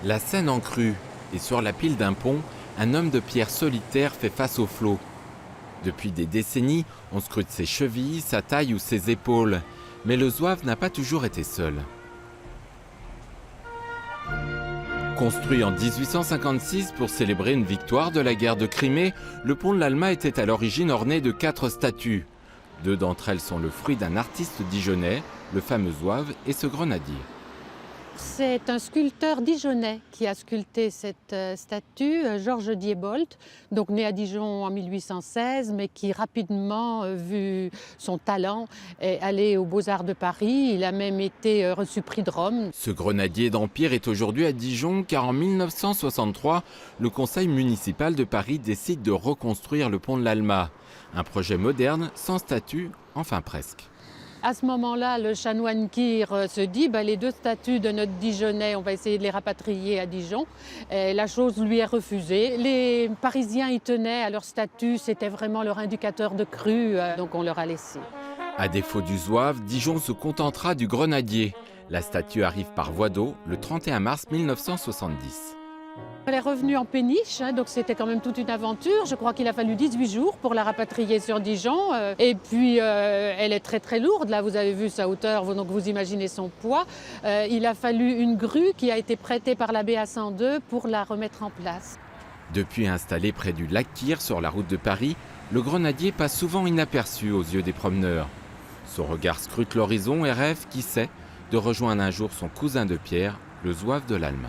La Seine en crue, et sur la pile d'un pont, un homme de pierre solitaire fait face au flot. Depuis des décennies, on scrute ses chevilles, sa taille ou ses épaules. Mais le zouave n'a pas toujours été seul. Construit en 1856 pour célébrer une victoire de la guerre de Crimée, le pont de l'Alma était à l'origine orné de 4 statues. 2 d'entre elles sont le fruit d'un artiste dijonnais, le fameux zouave et ce grenadier. C'est un sculpteur dijonnais qui a sculpté cette statue, Georges Diebold, donc né à Dijon en 1816, mais qui rapidement, vu son talent, est allé aux Beaux-Arts de Paris. Il a même été reçu prix de Rome. Ce grenadier d'Empire est aujourd'hui à Dijon car en 1963, le conseil municipal de Paris décide de reconstruire le pont de l'Alma. Un projet moderne, sans statue, enfin presque. À ce moment-là, le chanoine Kir se dit les 2 statues de notre Dijonnais, on va essayer de les rapatrier à Dijon. Et la chose lui est refusée. Les Parisiens y tenaient à leur statue, c'était vraiment leur indicateur de crue, donc on leur a laissé. À défaut du zouave, Dijon se contentera du grenadier. La statue arrive par voie d'eau le 31 mars 1970. Elle est revenue en péniche, donc c'était quand même toute une aventure. Je crois qu'il a fallu 18 jours pour la rapatrier sur Dijon. Et puis elle est très très lourde, là vous avez vu sa hauteur, donc vous imaginez son poids. Il a fallu une grue qui a été prêtée par l'abbé à 102 pour la remettre en place. Depuis installé près du lac Kir sur la route de Paris, le grenadier passe souvent inaperçu aux yeux des promeneurs. Son regard scrute l'horizon et rêve, qui sait, de rejoindre un jour son cousin de pierre, le zouave de l'Alma.